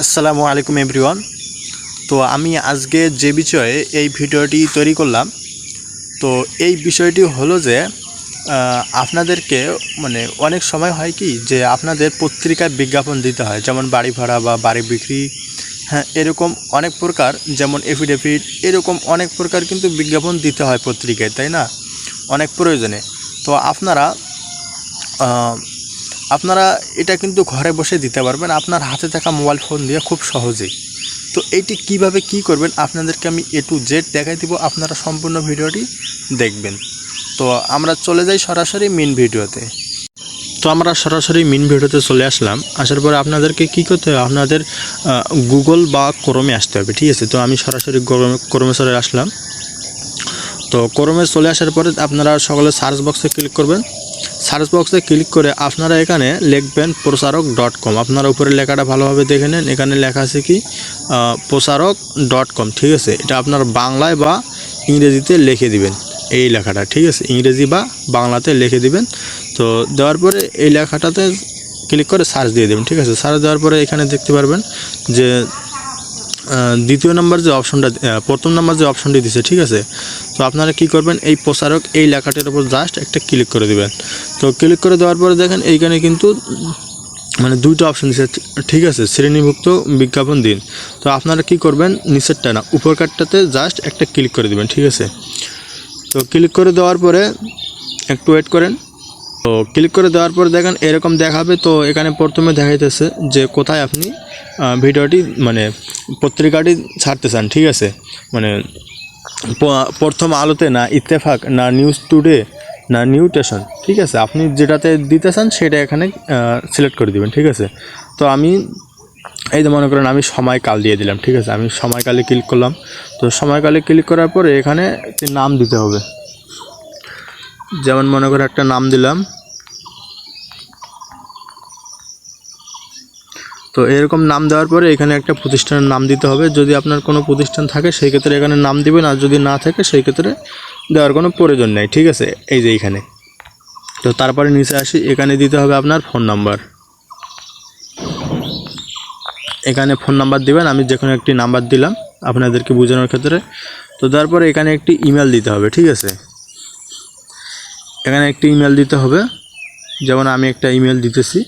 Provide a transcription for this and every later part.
আসসালামু আলাইকুম এভরিওয়ান। তো আমি আজকে যে বিষয়ে এই ভিডিওটি তৈরি করলাম, তো এই বিষয়টি হলো যে আপনাদেরকে অনেক সময় হয় কি যে আপনাদের পত্রিকায় বিজ্ঞাপন দিতে হয়, যেমন বাড়ি ভাড়া বা বাড়ি বিক্রি, হ্যাঁ এরকম অনেক প্রকার, যেমন এফিডেভিট, এরকম অনেক প্রকার কিন্তু বিজ্ঞাপন দিতে হয় পত্রিকায়, তাই না? অনেক প্রয়োজনে। তো আপনারা এটা কিন্তু ঘরে বসে দিতে পারবেন আপনার হাতে থাকা মোবাইল ফোন দিয়ে খুব সহজেই। তো এইটি কিভাবে কি করবেন আপনাদেরকে আমি A to Z দেখাই দিব, আপনারা সম্পূর্ণ ভিডিওটি দেখবেন। তো আমরা চলে যাই সরাসরি মেন ভিডিওতে। তো আমরা সরাসরি মেন ভিডিওতে চলে আসলাম। আসার পরে আপনাদেরকে কি করতে হবে, আপনাদের গুগল বা ক্রোমে আসতে হবে, ঠিক আছে? তো আমি সরাসরি ক্রোমে চলে আসলাম। তো ক্রোমে চলে আসার পরে আপনারা সকলে সার্চ বক্সে ক্লিক করবেন। সার্চ বক্সে ক্লিক করে আপনারা এখানে লিখবেন প্রচারক.com। আপনারা উপরে লেখাটা ভালোভাবে দেখে নেন, এখানে লেখা আছে কি প্রচারক.com, ঠিক আছে? এটা আপনার বাংলায় বা ইংরেজিতে লিখে দিবেন এই লেখাটা, ঠিক আছে? ইংরেজি বা বাংলাতে লিখে দিবেন। তো দেওয়ার পরে এই লেখাটাতে ক্লিক করে সার্চ দিয়ে দেবেন, ঠিক আছে? সার্চ দেওয়ার পরে এখানে দেখতে পারবেন যে দ্বিতীয় নম্বর যে অপশনটা, প্রথম নম্বর যে অপশনটি দিছে, ঠিক আছে? তো আপনারা কি করবেন, এই প্রচারক এই লেখাটির উপর জাস্ট একটা ক্লিক করে দিবেন। তো ক্লিক করে দেওয়ার পরে দেখেন এইখানে কিন্তু দুইটা অপশন দিছে, ঠিক আছে? শ্রেণীভুক্ত বিজ্ঞাপন দিন। তো আপনারা কি করবেন, নিচেরটা না উপরকারটাতে জাস্ট একটা ক্লিক করে দিবেন, ঠিক আছে? তো ক্লিক করে দেওয়ার পরে একটু ওয়েট করেন। তো ক্লিক করে দেওয়ার পর দেখেন এরকম দেখাবে। তো এখানে প্রথমে দেখাইতেছে যে কোথায় আপনি ভিডিওটি পত্রিকাটি ছাড়তে চান, ঠিক আছে? প্রথম আলোতে, না ইত্তেফাক, না নিউজ টুডে, না নিউ স্টেশন, ঠিক আছে? আপনি যেটাতে দিতে চান সেটা এখানে সিলেক্ট করে দিবেন, ঠিক আছে? তো আমি এই যে মনে করেন আমি সময়কাল দিয়ে দিলাম, ঠিক আছে? আমি সময়কালে ক্লিক করলাম। তো সময়কালে ক্লিক করার পরে এখানে একটি নাম দিতে হবে, যেমন মনে করে একটা নাম দিলাম। তো এরকম নাম দেওয়ার পরে এখানে একটা প্রতিষ্ঠানের নাম দিতে হবে। যদি আপনার কোনো প্রতিষ্ঠান থাকে সেই ক্ষেত্রে এখানে নাম দিবেন, আর যদি না থাকে সেই ক্ষেত্রে দেওয়ার কোনো প্রয়োজন নেই, ঠিক আছে? এই যে এইখানে। তো তারপরে নিচে আসি, এখানে দিতে হবে আপনার ফোন নাম্বার। এখানে ফোন নাম্বার দিবেন, আমি যে কোনো একটি নাম্বার দিলাম আপনাদেরকে বোঝানোর ক্ষেত্রে। তো তারপরে এখানে একটি ইমেল দিতে হবে, ঠিক আছে? এখানে একটি ইমেল দিতে হবে, যেমন আমি একটা ইমেল দিতেছি।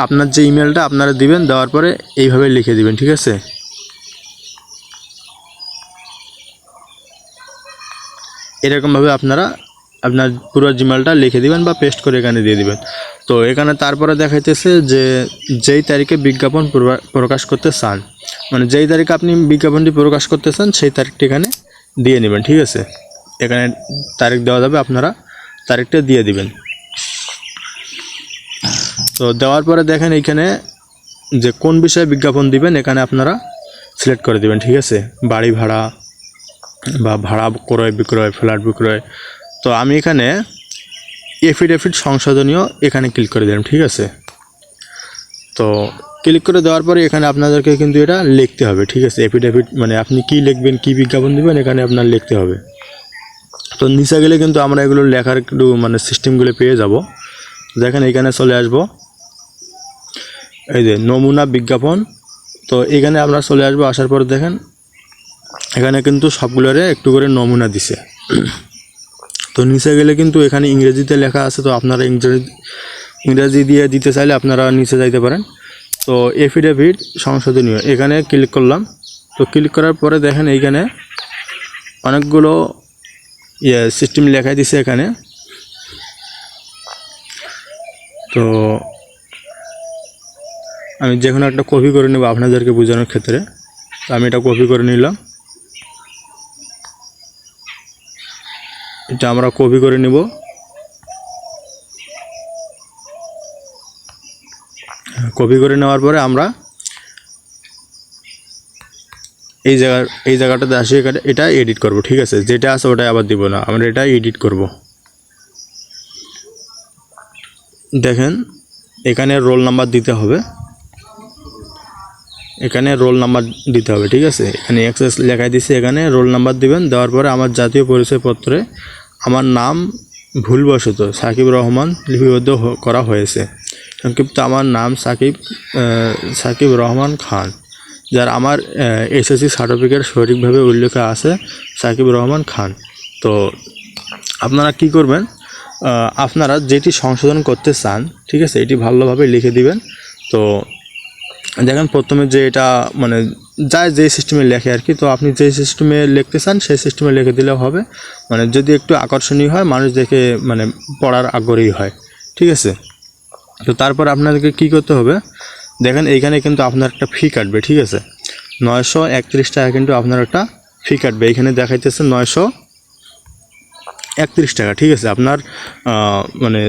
আপনার যে ইমেলটা আপনারা দিবেন, দেওয়ার পরে এইভাবে লিখে দিবেন, ঠিক আছে? এরকমভাবে আপনারা আপনার পুরো জিমেলটা লিখে দিবেন বা পেস্ট করে এখানে দিয়ে দিবেন। তো এখানে তারপরে দেখাইতেছে যে যেই তারিখে বিজ্ঞাপন প্রকাশ করতে চান, যেই তারিখে আপনি বিজ্ঞাপনটি প্রকাশ করতে চান সেই তারিখটি এখানে দিয়ে নেবেন, ঠিক আছে? এখানে তারিখ দেওয়া যাবে, আপনারা তারিখটা দিয়ে দিবেন। তো দেওয়ার পরে দেখেন এইখানে যে কোন বিষয়ে বিজ্ঞাপন দিবেন এখানে আপনারা সিলেক্ট করে দিবেন, ঠিক আছে? বাড়ি ভাড়া বা ভাড়া ক্রয় বিক্রয়, ফ্ল্যাট বিক্রয়। তো আমি এখানে এফিডেভিট সংশোধনীয় এখানে ক্লিক করে দিলাম, ঠিক আছে? তো ক্লিক করে দেওয়ার পরে এখানে আপনাদেরকে কিন্তু এটা লিখতে হবে, ঠিক আছে? এফিডেভিট আপনি কি লিখবেন, কি বিজ্ঞাপন দিবেন এখানে আপনার লিখতে হবে। তো নিচে গেলে কিন্তু আমরা এগুলো লেখার একটু সিস্টেমগুলো পেয়ে যাব। দেখেন এখানে চলে আসব, এই যে নমুনা বিজ্ঞাপন। তো এখানে আমরা চলে আসবো, আসার পর দেখেন এখানে কিন্তু সবগুলোরে একটু করে নমুনা দিছে। তো নিচে গেলে কিন্তু এখানে ইংরেজিতে লেখা আছে, তো আপনারা ইংরেজি দিয়ে দিতে চাইলে আপনারা নিচে যাইতে পারেন। তো এফিডেভিট সংশোধনীয় এখানে ক্লিক করলাম। তো ক্লিক করার পরে দেখেন এইখানে অনেকগুলো সিস্টেম লেখাই দিছে এখানে। তো আমি যে কোনো একটা কপি করে নেব আপনাদেরকে বোঝানোর ক্ষেত্রে। তো আমি এটা কপি করে নিলাম, এটা আমরা কপি করে নিব। কপি করে নেওয়ার পরে আমরা এই জায়গাটাতে আসি, এটা এডিট করব, ঠিক আছে? যেটা আছে ওটাই আবার দিব না, আমরা এটা এডিট করব। দেখেন এখানে রোল নাম্বার দিতে হবে, এখানে রোল নাম্বার দিতে হবে, ঠিক আছে? এখানে অ্যাক্সেস লেখাই দিছে, এখানে রোল নাম্বার দিবেন। দেওয়ার পরে আমার জাতীয় পরিচয়পত্রে আমার নাম ভুলবশত সাকিব রহমান লিপিবদ্ধ করা হয়েছে, সংক্ষিপ্ত আমার নাম সাকিব রহমান খান, যার আমার এসএসসি সার্টিফিকেট সঠিকভাবে উল্লেখ আছে সাকিব রহমান খান। তো আপনারা কি করবেন, আপনারা যেটি সংশোধন করতে চান, ঠিক আছে, এটি ভালোভাবে লিখে দিবেন। তো দেখেন প্রথমে যে এটা মানে যায় যে সিস্টেমে লেখে আর কি, তো আপনি যে সিস্টেমে লিখতে চান সেই সিস্টেমে লিখে দিলেও হবে। মানে যদি একটু আকর্ষণীয় হয়, মানুষ দেখে মানে পড়ার আগ্রহী হয়, ঠিক আছে। তো তারপর আপনাদেরকে কি করতে হবে, দেখেন এইখানে কিন্তু আপনার একটা ফি কাটবে, ঠিক আছে। 931 টাকা কিন্তু আপনার একটা ফি কাটবে, এখানে দেখাইতেছে 931 টাকা, ঠিক আছে। আপনার মানে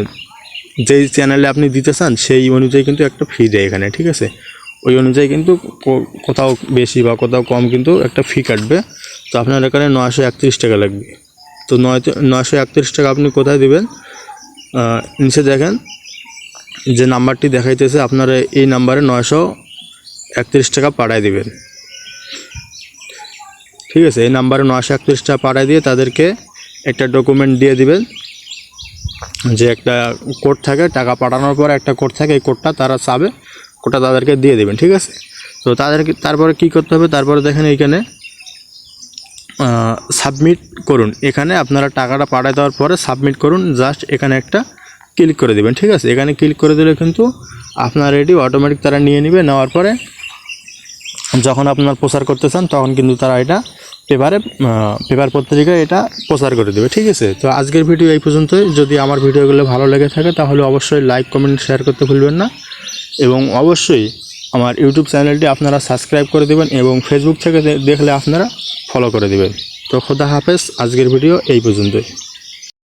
যেই চ্যানেলে আপনি দিতে চান সেই অনুযায়ী কিন্তু একটা ফি দেয় এখানে, ঠিক আছে। ওই অনুযায়ী কিন্তু কোথাও বেশি বা কোথাও কম কিন্তু একটা ফি কাটবে। তো আপনার এখানে 931 টাকা লাগবে। তো 931 টাকা আপনি কোথায় দেবেন, নিচে দেখেন যে নাম্বারটি দেখাইতেছে, আপনারা এই নাম্বারে 931 টাকা পাঠায় দিবেন, ঠিক আছে। এই নাম্বারে 931 টাকা পাঠায় দিয়ে তাদেরকে একটা ডকুমেন্ট দিয়ে দিবেন, যে একটা কোড থাকে, টাকা পাঠানোর পর একটা কোড থাকে, এই কোডটা তারা চাবে, কোডটা তাদেরকে দিয়ে দেবেন, ঠিক আছে। তো তাদেরকে তারপরে কি করতে হবে, তারপরে দেখেন এইখানে সাবমিট করুন, এখানে আপনারা টাকাটা পাঠিয়ে দেওয়ার পরে সাবমিট করুন, জাস্ট এখানে একটা ক্লিক করে দেবেন, ঠিক আছে। এখানে ক্লিক করে দিলে কিন্তু আপনার এটি অটোমেটিক তারা নিয়ে নেবে। নেওয়ার পরে যখন আপনার প্রচার করতে চান তখন কিন্তু তারা এটা পেপার পত্রিকায় এটা প্রচার করে দেবে, ঠিক আছে। তো আজকের ভিডিও এই পর্যন্তই। যদি আমার ভিডিওগুলো ভালো লেগে থাকে তাহলে অবশ্যই লাইক কমেন্ট শেয়ার করতে ভুলবেন না, এবং অবশ্যই আমার ইউটিউব চ্যানেলটি আপনারা সাবস্ক্রাইব করে দেবেন, এবং ফেসবুক থেকে দেখলে আপনারা ফলো করে দেবেন। তো খোদা হাফেজ, আজকের ভিডিও এই পর্যন্তই।